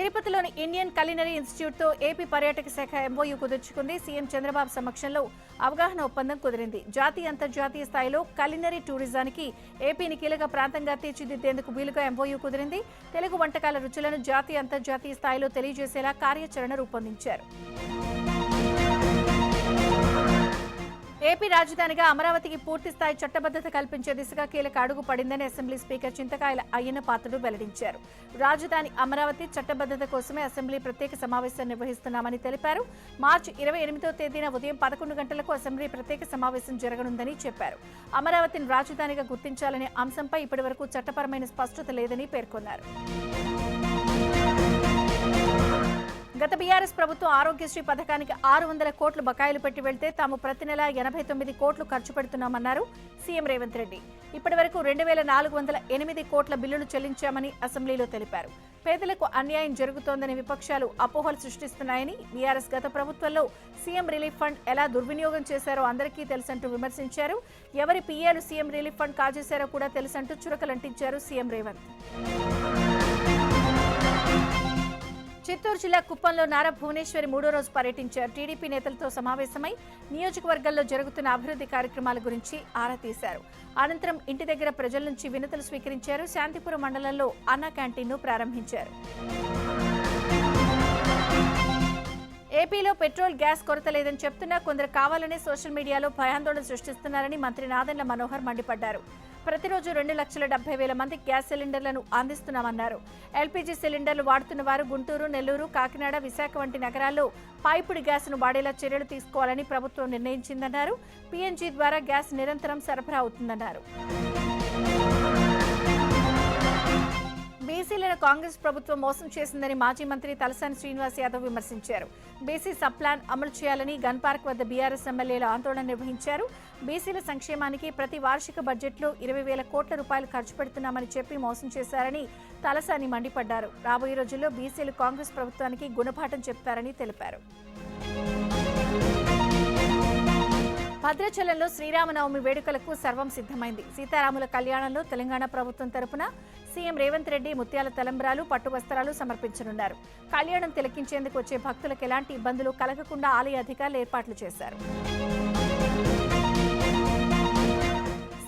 తిరుపతిలోని Indian culinary institute తో AP పర్యాటక శాఖ ఎంఓయూ కుదుర్చుకుంది. సీఎం చంద్రబాబు సమక్షంలో అవగాహన ఒప్పందం కుదిరింది. జాతీయ అంతర్జాతీయ స్థాయిలో కులినరీ టూరిజానికి ఏపీని కీలక ప్రాంతంగా తీర్చిదిద్దేందుకు వీలుగా ఎంఓయూ కుదిరింది. తెలుగు వంటకాల రుచులను జాతీయ అంతర్జాతీయ స్థాయిలో తెలియజేసేలా కార్యాచరణ రూపొందించారు. ఏపీ రాజధానిగా అమరావతికి పూర్తిస్థాయి చట్టబద్దత కల్పించే దిశగా కీలక అడుగు పడిందని అసెంబ్లీ స్పీకర్ చింతకాయల అయ్యన్న పాత్రుడు వెల్లడించారు. రాజధాని అమరావతి చట్టబద్దత కోసమే అసెంబ్లీ ప్రత్యేక సమావేశం నిర్వహిస్తున్నామని తెలిపారు. మార్చి 28వ తేదీన ఉదయం 11 గంటలకు అసెంబ్లీ ప్రత్యేక సమావేశం జరగనుందని చెప్పారు. అమరావతిని రాజధానిగా గుర్తించాలనే అంశంపై ఇప్పటివరకు చట్టపరమైన స్పష్టత లేదని పేర్కొన్నారు. గత బీఆర్ఎస్ ప్రభుత్వం ఆరోగ్యశ్రీ పథకానికి 600 కోట్లు బకాయిలు పెట్టి వెళ్తే తాము ప్రతి నెల 89 కోట్లు ఖర్చు పెడుతున్నామన్నారు సీఎం రేవంత్ రెడ్డి. ఇప్పటి వరకు 2408 కోట్ల బిల్లులు చెల్లించామని అసెంబ్లీలో తెలిపారు. పేదలకు అన్యాయం జరుగుతోందని విపక్షాలు అపోహలు సృష్టిస్తున్నాయని, బీఆర్ఎస్ గత ప్రభుత్వంలో సీఎం రిలీఫ్ ఫండ్ ఎలా దుర్వినియోగం చేశారో అందరికీ తెలుసంటూ విమర్శించారు. ఎవరి పీఏలు సీఎం రిలీఫ్ ఫండ్ కాజేశారో కూడా తెలుసంటూ చురకలంటించారు సీఎం రేవంత్. చిత్తూరు జిల్లా కుప్పంలో నారా భువనేశ్వరి 3వ రోజు పర్యటించారు. టీడీపీ నేతలతో సమావేశమై నియోజకవర్గంలో జరుగుతున్న అభివృద్ధి కార్యక్రమాల గురించి ఆరా తీశారు. అనంతరం ఇంటి దగ్గర ప్రజల నుంచి వినతులు స్వీకరించారు. శాంతిపురం మండలంలో అన్న క్యాంటీన్ను ప్రారంభించారు. ఏపీలో పెట్రోల్ గ్యాస్ కొరత లేదని చెప్తున్నా కొందరు కావాలనే సోషల్ మీడియాలో భయాందోళన సృష్టిస్తున్నారని మంత్రి నాదెండ్ల మనోహర్ మండిపడ్డారు. ప్రతిరోజు 2,70,000 మందికి గ్యాస్ సిలిండర్లను అందిస్తున్నామన్నారు. ఎల్పీజీ సిలిండర్లు వాడుతున్న వారు గుంటూరు, నెల్లూరు, కాకినాడ, విశాఖ వంటి నగరాల్లో పైపుడి గ్యాస్ను వాడేలా చర్యలు తీసుకోవాలని ప్రభుత్వం నిర్ణయించిందన్నారు. పీఎన్జీ ద్వారా గ్యాస్ నిరంతరం సరఫరా అవుతుందన్నారు. బీసీలను కాంగ్రెస్ ప్రభుత్వం మోసం చేసిందని మాజీ మంత్రి తలసాని శ్రీనివాస్ యాదవ్ విమర్శించారు. బీసీ సబ్ ప్లాన్ అమలు చేయాలని గన్ పార్క్ వద్ద బీఆర్ఎస్ ఎమ్మెల్యేలు ఆందోళన నిర్వహించారు. బీసీల సంక్షేమానికి ప్రతి వార్షిక బడ్జెట్లో 20,000 కోట్ల రూపాయలు ఖర్చు పెడుతున్నామని చెప్పి మోసం చేశారని తలసాని మండిపడ్డారు. రాబోయే రోజుల్లో బీసీలు కాంగ్రెస్ ప్రభుత్వానికి గుణపాఠం చెప్తారని తెలిపారు. భద్రాచలంలో శ్రీరామనవమి వేడుకలకు సర్వం సిద్ధమైంది. సీతారాముల కళ్యాణంలో తెలంగాణ ప్రభుత్వం తరపున సీఎం రేవంత్ రెడ్డి ముత్యాల తలంబ్రాలు, పట్టు వస్త్రాలు సమర్పించనున్నారు. కళ్యాణం తిలకించేందుకు వచ్చే భక్తులకు ఎలాంటి ఇబ్బందులు కలగకుండా ఆలయ అధికారులు ఏర్పాట్లు చేశారు.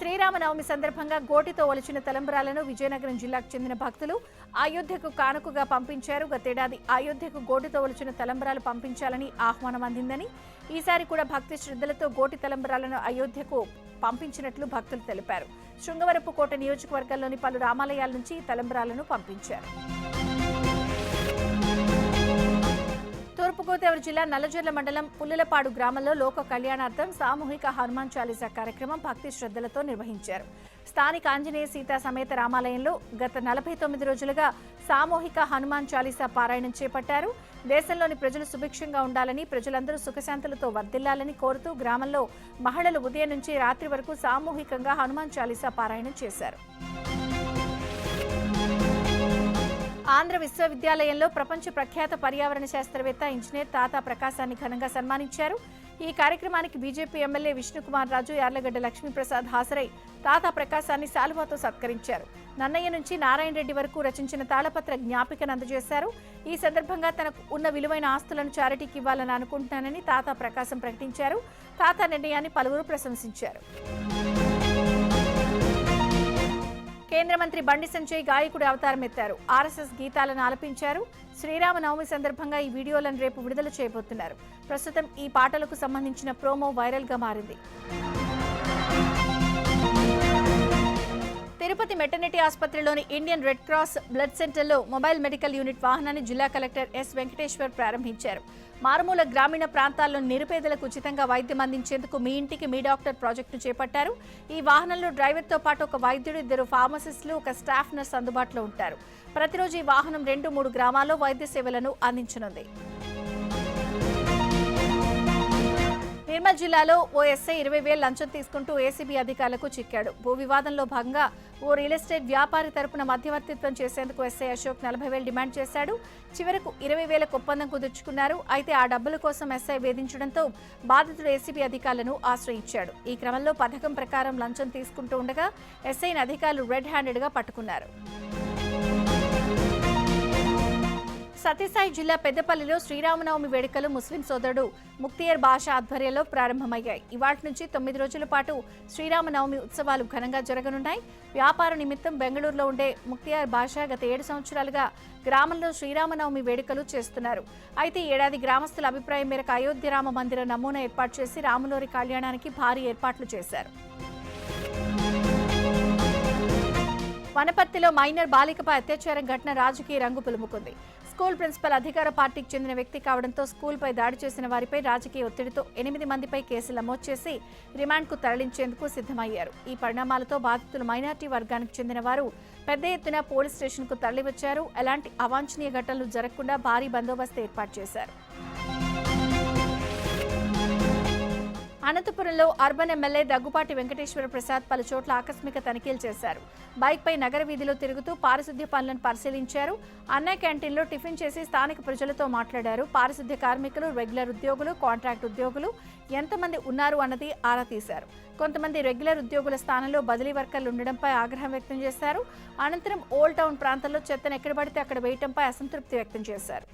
శ్రీరామనవమి సందర్భంగా గోటితో ఒలిచిన తలంబ్రాలను విజయనగరం జిల్లాకు చెందిన భక్తులు అయోధ్యకు కానుకగా పంపించారు. గతేడాది అయోధ్యకు గోటితో ఒలిచిన తలంబ్రాలు పంపించాలని ఆహ్వానం అందిందని, ఈసారి కూడా భక్తి శ్రద్ధలతో గోటి తలంబ్రాలను అయోధ్యకు పంపించినట్లు భక్తులు తెలిపారు. శృంగవరపుకోట నియోజకవర్గంలోని పలు రామాలయాల నుంచి తలంబ్రాలను పంపించారు. తూర్పుగోదావరి జిల్లా నల్లజర్ల మండలం పుల్లలపాడు గ్రామంలో లోక కళ్యాణార్థం సామూహిక హనుమాన్ చాలీసా కార్యక్రమం భక్తి శ్రద్ధలతో నిర్వహించారు. స్థానిక ఆంజనేయ సీతా సమేత రామాలయంలో గత 49 రోజులుగా సామూహిక హనుమాన్ చాలీసా పారాయణం చేపట్టారు. దేశంలోని ప్రజలు సుభిక్షంగా ఉండాలని, ప్రజలందరూ సుఖశాంతులతో వర్ధిల్లాలని కోరుతూ గ్రామంలో మహిళలు ఉదయం నుంచి రాత్రి వరకు సామూహికంగా హనుమాన్ చాలీసా పారాయణం చేశారు. ఆంధ్ర విశ్వవిద్యాలయంలో ప్రపంచ ప్రఖ్యాత పర్యావరణ శాస్త్రవేత్త ఇంజనీర్ తాతా ప్రకాశాన్ని ఘనంగా సన్మానించారు. ఈ కార్యక్రమానికి బీజేపీ ఎమ్మెల్యే విష్ణుకుమార్ రాజు, యార్లగడ్డ లక్ష్మీప్రసాద్ హాజరై తాతా ప్రకాశాన్ని శాలువాతో సత్కరించారు. నన్నయ్య నుంచి నారాయణ రెడ్డి వరకు రచించిన తాళపత్ర జ్ఞాపికను అందజేశారు. ఈ సందర్భంగా తనకు ఉన్న విలువైన ఆస్తులను చారిటీకి ఇవ్వాలని అనుకుంటున్నానని తాతా ప్రకాశం ప్రకటించారు. తాతా నిర్ణయాన్ని పలువురు ప్రశంసించారు. కేంద్ర మంత్రి బండి సంజయ్ గాయకుడి అవతారం ఎత్తారు. ఆర్ఎస్ఎస్ గీతాలను ఆలపించారు. శ్రీరామనవమి సందర్భంగా ఈ వీడియోలను రేపు విడుదల చేయబోతున్నారు. ప్రస్తుతం ఈ పాటలకు సంబంధించిన ప్రోమో వైరల్ గా మారింది. తిరుపతి మెటర్నిటీ ఆసుపత్రిలోని ఇండియన్ రెడ్ క్రాస్ బ్లడ్ సెంటర్లో మొబైల్ మెడికల్ యూనిట్ వాహనాన్ని జిల్లా కలెక్టర్ ఎస్ వెంకటేశ్వర్ ప్రారంభించారు. మారుమూల గ్రామీణ ప్రాంతాల్లో నిరుపేదలకు ఉచితంగా వైద్యం అందించేందుకు మీ ఇంటికి మీ డాక్టర్ ప్రాజెక్టును చేపట్టారు. ఈ వాహనంలో డ్రైవర్తో పాటు ఒక వైద్యుడు, 2 ఫార్మసిస్టులు, ఒక స్టాఫ్ నర్స్ అందుబాటులో ఉంటారు. ప్రతిరోజు ఈ వాహనం 2-3 గ్రామాల్లో వైద్య సేవలను అందించనుంది. నిర్మల్ జిల్లాలో ఓ ఎస్ఐ 20,000 లంచం తీసుకుంటూ ఏసీబీ అధికారులకు చిక్కాడు. భూ వివాదంలో భాగంగా ఓ రియల్ ఎస్టేట్ వ్యాపారి తరపున మధ్యవర్తిత్వం చేసేందుకు ఎస్ఐ అశోక్ 40,000 డిమాండ్ చేశాడు. చివరకు 20,000 ఒప్పందం కుదుర్చుకున్నారు. అయితే ఆ డబ్బుల కోసం ఎస్ఐ వేధించడంతో బాధితుడు ఏసీబీ అధికారులను ఆశ్రయించాడు. ఈ క్రమంలో పథకం ప్రకారం లంచం తీసుకుంటూ ఉండగా ఎస్ఐని అధికారులు రెడ్ హ్యాండెడ్ గా పట్టుకున్నారు. సత్యసాయి జిల్లా పెద్దపల్లిలో శ్రీరామనవమి వేడుకలు ముస్లిం సోదరుడు ముక్తియర్ బాషా ఆధ్వర్యంలో ప్రారంభమయ్యాయి. ఇవాటి నుంచి 9 రోజుల పాటు శ్రీరామనవమి ఉత్సవాలు ఘనంగా జరగనున్నాయి. వ్యాపార నిమిత్తం బెంగళూరులో ఉండే ముక్తియర్ బాషా గత 7 సంవత్సరాలుగా గ్రామంలో శ్రీరామనవమి వేడుకలు చేస్తున్నారు. అయితే ఈ ఏడాది గ్రామస్తుల అభిప్రాయం మేరకు అయోధ్య రామ మందిర నమూనా ఏర్పాటు చేసి రాములోరి కళ్యాణానికి భారీ ఏర్పాట్లు చేశారు. వనపర్తిలో మైనర్ బాలికపై అత్యాచారం ఘటన రాజకీయ రంగు పులుముకుంది. స్కూల్ ప్రిన్సిపల్ అధికార పార్టీకి చెందిన వ్యక్తి కావడంతో స్కూల్పై దాడి చేసిన వారిపై రాజకీయ ఒత్తిడితో 8 మందిపై కేసులు నమోదు చేసి రిమాండ్కు తరలించేందుకు సిద్ధమయ్యారు. ఈ పరిణామాలతో బాధితులు మైనార్టీ వర్గానికి చెందిన వారు పెద్ద ఎత్తున పోలీస్ స్టేషన్కు తరలివచ్చారు. ఎలాంటి అవాంఛనీయ ఘటనలు జరగకుండా భారీ బందోబస్తు ఏర్పాటు చేశారు. అనంతపురంలో అర్బన్ ఎమ్మెల్యే దగ్గుపాటి వెంకటేశ్వర ప్రసాద్ పలు చోట్ల ఆకస్మిక తనిఖీలు చేశారు. బైక్పై నగర వీధిలో తిరుగుతూ పారిశుద్ధ్య పనులను పరిశీలించారు. అన్న క్యాంటీన్లో టిఫిన్ చేసి స్థానిక ప్రజలతో మాట్లాడారు. పారిశుద్ధ్య కార్మికులు, రెగ్యులర్ ఉద్యోగులు, కాంట్రాక్ట్ ఉద్యోగులు ఎంతమంది ఉన్నారు అన్నది ఆరా తీశారు. కొంతమంది రెగ్యులర్ ఉద్యోగుల స్థానంలో బదిలీ వర్కర్లు ఉండడంపై ఆగ్రహం వ్యక్తం చేశారు. అనంతరం ఓల్డ్ టౌన్ ప్రాంతంలో చెత్తను ఎక్కడ పడితే అక్కడ వేయడంపై అసంతృప్తి వ్యక్తం చేశారు.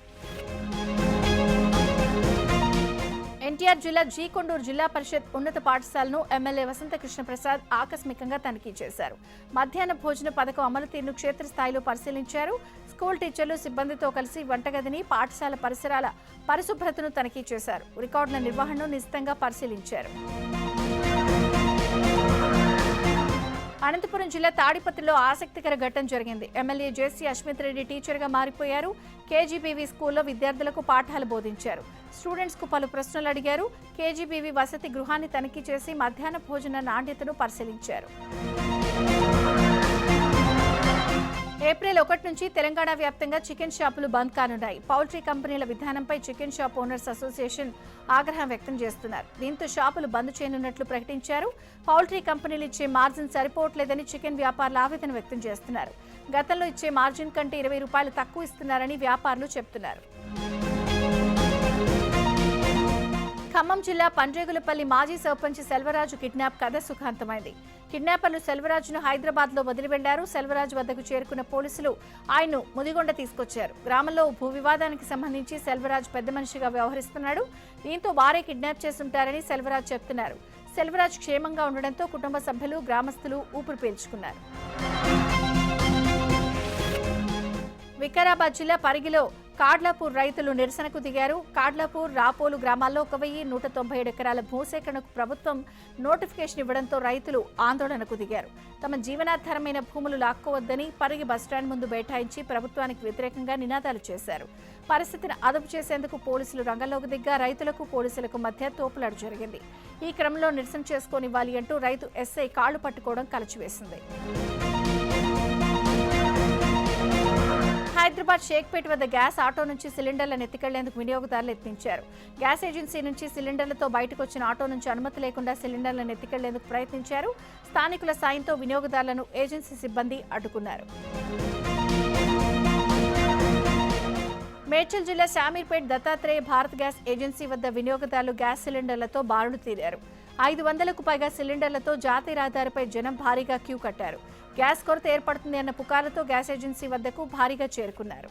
ఎన్టీఆర్ జిల్లా కొండూరు జిల్లా పరిషత్ ఉన్నత పాఠశాలను ఎమ్మెల్యే వసంత కృష్ణప్రసాద్ ఆకస్మికంగా తనిఖీ చేశారు. మధ్యాహ్న భోజన పథకం అమలు తీరును క్షేత్రస్థాయిలో పరిశీలించారు. స్కూల్ టీచర్లు, సిబ్బందితో కలిసి వంటగదిని, పాఠశాల పరిసరాల పరిశుభ్రతను తనిఖీ చేశారు. రికార్డుల నిర్వహణను నిశితంగా పరిశీలించారు. అనంతపురం జిల్లా తాడిపత్రిలో ఆసక్తికర ఘటన జరిగింది. ఎమ్మెల్యే జేసీ అశ్మిత్ రెడ్డి టీచర్గా మారిపోయారు. కేజీబీవీ స్కూల్లో విద్యార్థులకు పాఠాలు బోధించారు. స్టూడెంట్స్కు పలు ప్రశ్నలు అడిగారు. కేజీబీవీ వసతి గృహాన్ని తనిఖీ చేసి మధ్యాహ్న భోజన నాణ్యతను పరిశీలించారు. ఏప్రిల్ 1 నుంచి తెలంగాణ వ్యాప్తంగా చికెన్ షాపులు బంద్ కానున్నాయి. పౌల్ట్రీ కంపెనీల విధానంపై చికెన్ షాప్ ఓనర్స్ అసోసియేషన్ ఆగ్రహం వ్యక్తం చేస్తున్నారు. దీంతో షాపులు బంద్ చేయనున్నట్లు ప్రకటించారు. పౌల్ట్రీ కంపెనీలు ఇచ్చే మార్జిన్ సరిపోవట్లేదని చికెన్ వ్యాపారులు ఆవేదన వ్యక్తం చేస్తున్నారు. గతంలో ఇచ్చే మార్జిన్ కంటే 20 రూపాయలు తక్కువ ఇస్తున్నారని వ్యాపారులు చెబుతున్నారు. ఖమ్మం జిల్లా పండ్రేగులపల్లి మాజీ సర్పంచ్ సెల్వరాజు కిడ్నాప్ కథ సుఖాంతమైంది. కిడ్నాపర్లు సెల్వరాజును హైదరాబాద్లో వదిలి వెళ్లారు. సెల్వరాజు వద్దకు చేరుకున్న పోలీసులు ఆయన్ను ముదిగొండ తీసుకొచ్చారు. గ్రామంలో భూ వివాదానికి సంబంధించి సెల్వరాజు పెద్ద మనిషిగా వ్యవహరిస్తున్నాడు. దీంతో వారే కిడ్నాప్ చేస్తుంటారని సెల్వరాజు చెప్తున్నారు. సెల్వరాజు క్షేమంగా ఉండడంతో కుటుంబ సభ్యులు, గ్రామస్తులు ఊపిరి పీల్చుకున్నారు. వికారాబాద్ జిల్లా పరిగిలో కాడ్లాపూర్ రైతులు నిరసనకు దిగారు. కాడ్లాపూర్, రాపోలు గ్రామాల్లో 1197 ఎకరాల భూసేకరణకు ప్రభుత్వం నోటిఫికేషన్ ఇవ్వడంతో రైతులు ఆందోళనకు దిగారు. తమ జీవనాధారమైన భూములు లాక్కోవద్దని పరిగి బస్టాండ్ ముందు బైఠాయించి ప్రభుత్వానికి వ్యతిరేకంగా నినాదాలు చేశారు. పరిస్థితిని అదుపు చేసేందుకు పోలీసులు రంగంలోకి దిగ్గా రైతులకు, పోలీసులకు మధ్య తోపులాట జరిగింది. ఈ క్రమంలో నిరసన చేసుకోనివ్వాలి అంటూ రైతు ఎస్ఐ కాళ్లు పట్టుకోవడం కలచివేసింది. హైదరాబాద్ షేక్పేట వద్ద గ్యాస్ ఆటో నుంచి సిలిండర్లను ఎత్తికెళ్లేందుకు వినియోగదారులు యత్నించారు. గ్యాస్ ఏజెన్సీ నుంచి సిలిండర్లతో బయటకు వచ్చిన ఆటో నుంచి అనుమతి లేకుండా సిలిండర్లను ఎత్తికెళ్లేందుకు ప్రయత్నించారు. స్థానికుల సాయంతో వినియోగదారులను ఏజెన్సీ సిబ్బంది అడ్డుకున్నారు. మేడ్చల్ జిల్లా శామీర్పేట్ దత్తాత్రేయ భారత్ గ్యాస్ ఏజెన్సీ వద్ద వినియోగదారులు గ్యాస్ సిలిండర్లతో బారులు తీరారు. 500కు పైగా సిలిండర్లతో జాతీయ రహదారిపై జనం భారీగా క్యూ కట్టారు. గ్యాస్ కొరత ఏర్పడుతుంది అన్న పుకార్లతో గ్యాస్ ఏజెన్సీ వద్దకు భారీగా చేరుకున్నారు.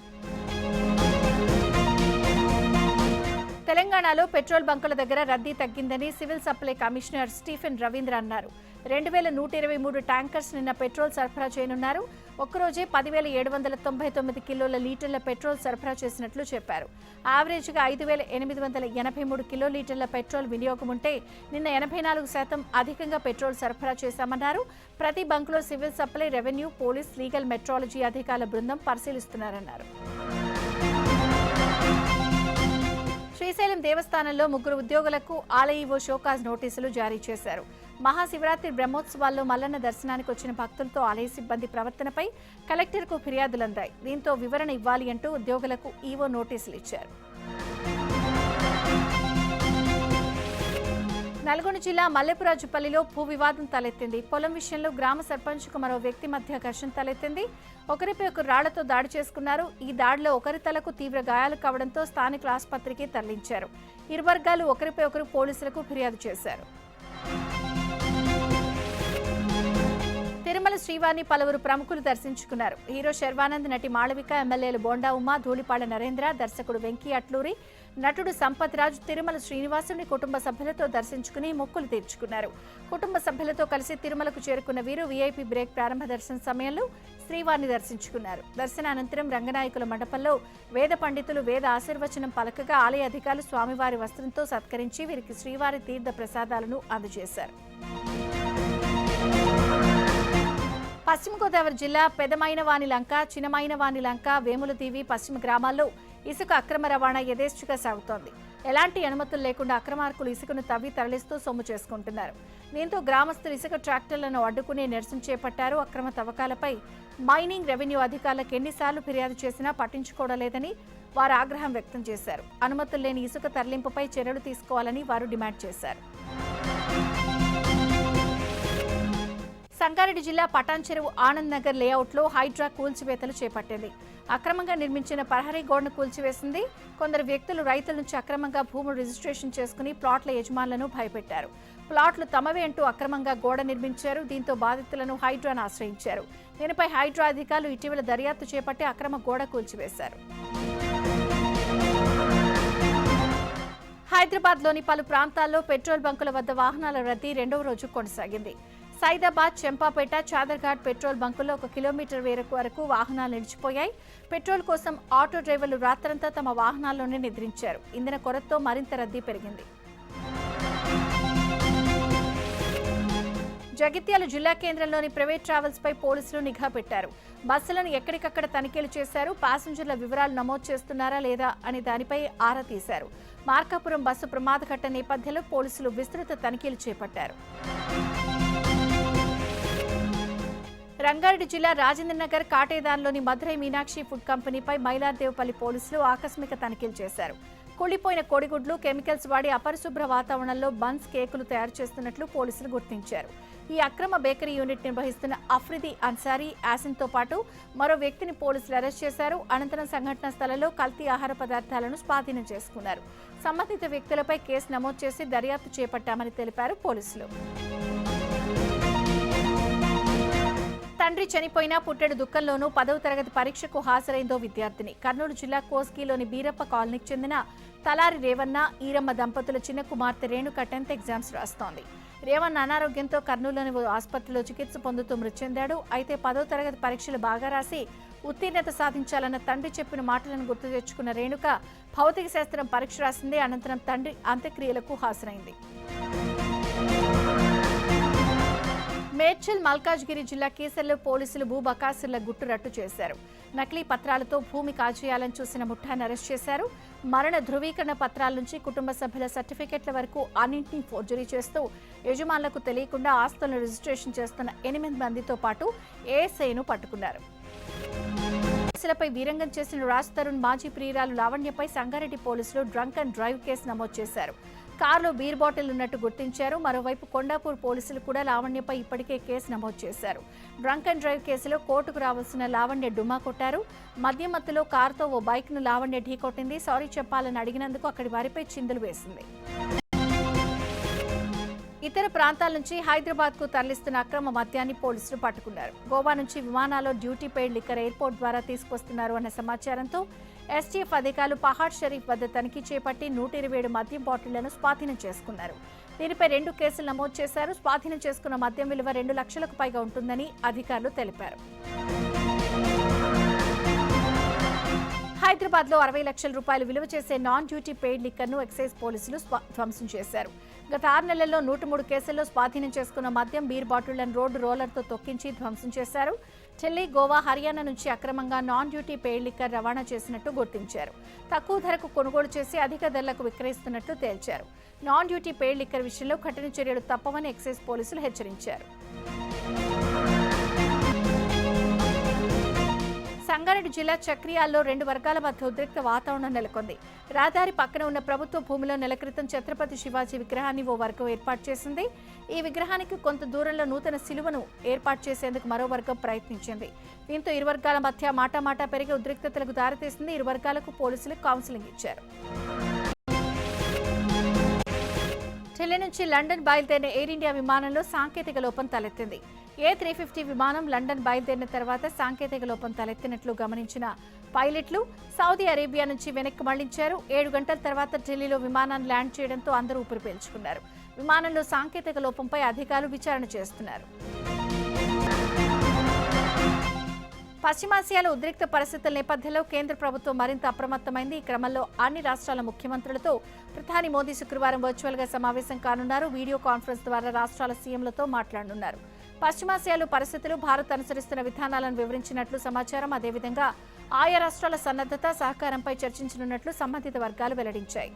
తెలంగాణలో పెట్రోల్ బంకుల దగ్గర రద్దీ తగ్గిందని civil supply commissioner Stephen Ravindra అన్నారు. 2123 ట్యాంకర్స్ నిన్న పెట్రోల్ సరఫరా చేయనున్నారు. ఒక్కరోజే 10,799 కిలోల లీటర్ల పెట్రోల్ సరఫరా చేసినట్లు చెప్పారు. యావరేజ్గా 5,883 కిలోలీటర్ల పెట్రోల్ వినియోగం ఉంటే నిన్న 84% అధికంగా పెట్రోల్ సరఫరా చేశామన్నారు. ప్రతి బంకులో civil supply, revenue, police, legal, metrology అధికారుల బృందం పరిశీలిస్తున్నారన్నారు. శ్రీశైలం దేవస్థానంలో 3 ఉద్యోగులకు ఆలయీవో షోకాజ్ నోటీసులు జారీ చేశారు. మహాశివరాత్రి బ్రహ్మోత్సవాల్లో మల్లన్న దర్శనానికి వచ్చిన భక్తులతో ఆలయ సిబ్బంది ప్రవర్తనపై కలెక్టర్కు ఫిర్యాదులందాయి. దీంతో వివరణ ఇవ్వాలి అంటూ ఉద్యోగులకు ఈవో నోటీసులు ఇచ్చారు. నల్గొండ జిల్లా మల్లెపురాజుపల్లిలో భూ వివాదం తలెత్తింది. పొలం విషయంలో గ్రామ సర్పంచ్కు మరో వ్యక్తి మధ్య ఘర్షణ తలెత్తింది. ఒకరిపై ఒకరు రాళ్లతో దాడి చేసుకున్నారు. ఈ దాడిలో ఒకరి తలకు తీవ్ర గాయాలు కావడంతో స్థానికుల ఆసుపత్రికి తరలించారు. ఇరు వర్గాలు ఒకరిపై ఒకరు పోలీసులకు ఫిర్యాదు చేశారు. తిరుమల శ్రీవారిని పలువురు ప్రముఖులు దర్శించుకున్నారు. హీరో శర్వానంద్, నటి మాళవిక, ఎమ్మెల్యేలు బోండా ఉమా, ధూళిపాడ నరేంద్ర, దర్శకుడు వెంకీ అట్లూరి, నటుడు సంపత్ రాజు తిరుమల శ్రీనివాసుని కుటుంబ సభ్యులతో దర్శించుకుని మొక్కులు తీర్చుకున్నారు. కుటుంబ సభ్యులతో కలిసి తిరుమలకు చేరుకున్న వీరు వీఐపీ బ్రేక్ ప్రారంభ దర్శన సమయంలో శ్రీవారిని దర్శించుకున్నారు. దర్శనానంతరం రంగనాయకుల మండపంలో వేద పండితులు వేద ఆశీర్వచనం పలకగా ఆలయ అధికారులు స్వామివారి వస్త్రంతో సత్కరించి వీరికి శ్రీవారి తీర్థ ప్రసాదాలను అందజేశారు. పశ్చిమ గోదావరి జిల్లా పెదమైనవాని లంక, చిన్నమైనవాని లంక, వేములదీవి పశ్చిమ గ్రామాల్లో ఇసుక అక్రమ రవాణా యథేచ్ఛగా సాగుతోంది. ఎలాంటి అనుమతులు లేకుండా అక్రమార్కులు ఇసుకను తవ్వి తరలిస్తూ సొమ్ము చేసుకుంటున్నారు. దీంతో గ్రామస్తులు ఇసుక ట్రాక్టర్లను అడ్డుకుని నిరసన చేపట్టారు. అక్రమ తవ్వకాలపై మైనింగ్ రెవెన్యూ అధికారులకు ఎన్నిసార్లు ఫిర్యాదు చేసినా పట్టించుకోవడం లేదని వారు ఆగ్రహం వ్యక్తం చేశారు. అనుమతులు లేని ఇసుక తరలింపుపై చర్యలు తీసుకోవాలని వారు డిమాండ్ చేశారు. సంగారెడ్డి జిల్లా పటాన్ చెరువు ఆనంద్ నగర్ లేఅవుట్లో హైడ్రా కూల్చివేతలు చేపట్టింది. అక్రమంగా నిర్మించిన ప్రహరీ గోడను కూల్చివేసింది. కొందరు వ్యక్తులు రైతుల నుంచి అక్రమంగా భూములు రిజిస్ట్రేషన్ చేసుకుని ప్లాట్ల యజమానులను భయపెట్టారు. ప్లాట్లు తమవే అంటూ అక్రమంగా గోడ నిర్మించారు. దీంతో బాధితులను హైడ్రాను ఆశ్రయించారు. దీనిపై హైడ్రా అధికారులు ఇటీవల దర్యాప్తు చేపట్టి అక్రమ గోడ కూల్చివేశారు. హైదరాబాద్లోని పలు ప్రాంతాల్లో పెట్రోల్ బంకుల వద్ద వాహనాల రద్దీ రెండవ రోజు కొనసాగింది. సైదాబాద్, చెంపాపేట, చాదర్ఘాట్ పెట్రోల్ బంకుల్లో 1 కిలోమీటర్ వరకు వాహనాలు నిలిచిపోయాయి. పెట్రోల్ కోసం ఆటో డ్రైవర్లు రాత్రంతా తమ వాహనాల్లోనే నిద్రించారు. ఇంధన కొరతతో మరింత రద్దీ పెరిగింది. జగిత్యాల జిల్లా కేంద్రంలోని ప్రైవేట్ ట్రావెల్స్ పై పోలీసులు నిఘా పెట్టారు. బస్సులను ఎక్కడికక్కడ తనిఖీలు చేశారు. ప్యాసింజర్ల వివరాలు నమోదు చేస్తున్నారా లేదా అని దానిపై ఆరా తీశారు. మార్కాపురం బస్సు ప్రమాద ఘటన నేపథ్యంలో పోలీసులు విస్తృత తనిఖీలు చేపట్టారు. రంగారెడ్డి జిల్లా రాజేంద్రనగర్ కాటేదాన్లోని మధురై మీనాక్షి ఫుడ్ కంపెనీపై మైలార్దేవపల్లి పోలీసులు ఆకస్మిక తనిఖీలు చేశారు. కుళ్లిపోయిన కోడిగుడ్లు, కెమికల్స్ వాడి అపరిశుభ్ర వాతావరణంలో బన్స్, కేకులు తయారు చేస్తున్నట్లు పోలీసులు గుర్తించారు. ఈ అక్రమ బేకరీ యూనిట్ నిర్వహిస్తున్న అఫ్రిది అన్సారీ, యాసిన్తో పాటు మరో వ్యక్తిని పోలీసులు అరెస్ట్ చేశారు. అనంతరం సంఘటనా స్థలంలో కల్తీ ఆహార పదార్థాలను స్వాధీనం చేసుకున్నారు. సంబంధిత వ్యక్తులపై కేసు నమోదు చేసి దర్యాప్తు చేపట్టామని తెలిపారు పోలీసులు. తండ్రి చనిపోయినా పుట్టెడు దుఃఖంలోనూ 10వ తరగతి పరీక్షకు హాజరైందో విద్యార్థిని. కర్నూలు జిల్లా కోస్గిలోని బీరప్ప కాలనీకి చెందిన తలారి రేవన్న, ఈరమ్మ దంపతుల చిన్న కుమార్తె రేణుక 10th ఎగ్జామ్స్ రాస్తోంది. రేవన్న అనారోగ్యంతో కర్నూలులోని ఓ ఆసుపత్రిలో చికిత్స పొందుతూ మృతి చెందాడు. అయితే 10వ తరగతి పరీక్షలు బాగా రాసి ఉత్తీర్ణత సాధించాలన్న తండ్రి చెప్పిన మాటలను గుర్తు తెచ్చుకున్న రేణుక భౌతిక శాస్త్రం పరీక్ష రాసింది. అనంతరం తండ్రి అంత్యక్రియలకు హాజరైంది. మేడ్చల్, మల్కాజ్గిరి జిల్లా కేసుల్లో పోలీసులు భూ బకాసుల గుట్టు రట్టు చేశారు. నకిలీ పత్రాలతో భూమి కాజేయాలని చూసిన ముఠాను అరెస్ట్ చేశారు. మరణ ధృవీకరణ పత్రాల నుంచి కుటుంబ సభ్యుల సర్టిఫికెట్ల వరకు అన్నింటినీ ఫోర్జరీ చేస్తూ యజమానులకు తెలియకుండా ఆస్తులను రిజిస్ట్రేషన్ చేస్తున్న 8 మందితో పాటు ఏఎస్ఐను పట్టుకున్నారు. కేసులపై వీరంగం చేసిన రాజ్ తరుణ్ మాజీ ప్రియురాలు లావణ్యపై సంగారెడ్డి పోలీసులు డ్రంక్ అండ్ డ్రైవ్ కేసు నమోదు చేశారు. కారులో బీర్ బాటిల్ ఉన్నట్టు గుర్తించారు. మరోవైపు కొండాపూర్ పోలీసులు కూడా లావణ్యపై ఇప్పటికే కేసు నమోదు చేశారు. డ్రంక్ అండ్ డ్రైవ్ కేసులో కోర్టుకు రావాల్సిన లావణ్య డుమ్మా కొట్టారు. మద్యం మత్తులో కారుతో ఓ బైక్ను లావణ్య ఢీకొట్టింది. సారీ చెప్పాలని అడిగినందుకు అక్కడి వారిపై చిందులు వేసింది. ఇతర ప్రాంతాల నుంచి హైదరాబాద్కు తరలిస్తున్న అక్రమ మద్యాన్ని పోలీసులు పట్టుకున్నారు. గోవా నుంచి విమానాల్లో డ్యూటీ పెయిడ్ లిక్కర్ ఎయిర్పోర్ట్ ద్వారా తీసుకొస్తున్నారు అన్న సమాచారంతో ఎస్టీఎఫ్ అధికారులు పహాడ్ షరీఫ్ వద్ద తనిఖీ చేపట్టి 127 మద్యం బాటిళ్లను స్వాధీనం చేసుకున్నారు. దీనిపై 2 కేసులు నమోదు చేశారు. స్వాధీనం చేసుకున్న మద్యం విలువ 2 లక్షలకు పైగా ఉంటుందని అధికారులు తెలిపారు. హైదరాబాద్లో 60 లక్షల రూపాయలు విలువ చేసే నాన్ డ్యూటీ పెయిడ్ లిక్కర్ను ఎక్సైజ్ పోలీసులు ధ్వంసం చేశారు. గత 6 నెలల్లో 103 కేసుల్లో స్వాధీనం చేసుకున్న మద్యం, బీర్ బాటిళ్లను రోడ్డు రోలర్తో తొక్కించి ధ్వంసం చేశారు. ఢిల్లీ, గోవా, హర్యానా నుంచి అక్రమంగా నాన్ డ్యూటీ పెయిడ్ లిక్కర్ రవాణా చేసినట్టు గుర్తించారు. తక్కువ ధరకు కొనుగోలు చేసి అధిక ధరలకు విక్రయిస్తున్నట్లు తేల్చారు. నాన్ డ్యూటీ పెయిడ్ లిక్కర్ విషయంలో కఠిన చర్యలు తప్పవని ఎక్సైజ్ పోలీసులు హెచ్చరించారు. సంగారెడ్డి జిల్లా చక్రియాల్లో 2 వర్గాల మధ్య ఉద్రిక్త వాతావరణం నెలకొంది. రహదారి పక్కన ఉన్న ప్రభుత్వ భూమిలో నెల క్రితం ఛత్రపతి శివాజీ విగ్రహాన్ని ఓ వర్గం ఏర్పాటు చేసింది. ఈ విగ్రహానికి కొంత దూరంలో నూతన శిలువను ఏర్పాటు చేసేందుకు మరో వర్గం ప్రయత్నించింది. దీంతో ఇరు వర్గాల మధ్య మాటామాటా పెరిగి ఉద్రిక్తతలకు దారితీసింది. ఇరు వర్గాలకు పోలీసులు కౌన్సిలింగ్ ఇచ్చారు. ఢిల్లీ నుంచి లండన్ బయలుదేరిన ఎయిర్ ఇండియా విమానంలో సాంకేతిక లోపం తలెత్తింది. A350 విమానం లండన్ బయలుదేరిన తర్వాత సాంకేతిక లోపం తలెత్తినట్లు గమనించిన పైలట్లు సౌదీ అరేబియా నుంచి వెనక్కి మళ్లించారు. 7 గంటల తర్వాత ఢిల్లీలో విమానాన్ని ల్యాండ్ చేయడంతో అందరూ ఊపిరి పీల్చుకున్నారు. విమానంలో సాంకేతిక లోపంపై అధికారులు విచారణ చేస్తున్నారు. పశ్చిమాసియాలో ఉద్రిక్త పరిస్థితుల నేపథ్యంలో కేంద్ర ప్రభుత్వం మరింత అప్రమత్తమైంది. ఈ క్రమంలో అన్ని రాష్ట్రాల ముఖ్యమంత్రులతో ప్రధాని మోదీ శుక్రవారం వర్చువల్ గా సమావేశం కానున్నారు. వీడియో కాన్ఫరెన్స్ ద్వారా రాష్ట్రాల సీఎంలతో మాట్లాడనున్నారు. పశ్చిమాసియాలో పరిస్థితులు, భారత్ అనుసరిస్తున్న విధానాలను వివరించినట్లు సమాచారం. అదేవిధంగా ఆయా రాష్ట్రాల సన్నద్ధత, సహకారంపై చర్చించనున్నట్లు సంబంధిత వర్గాలు వెల్లడించాయి.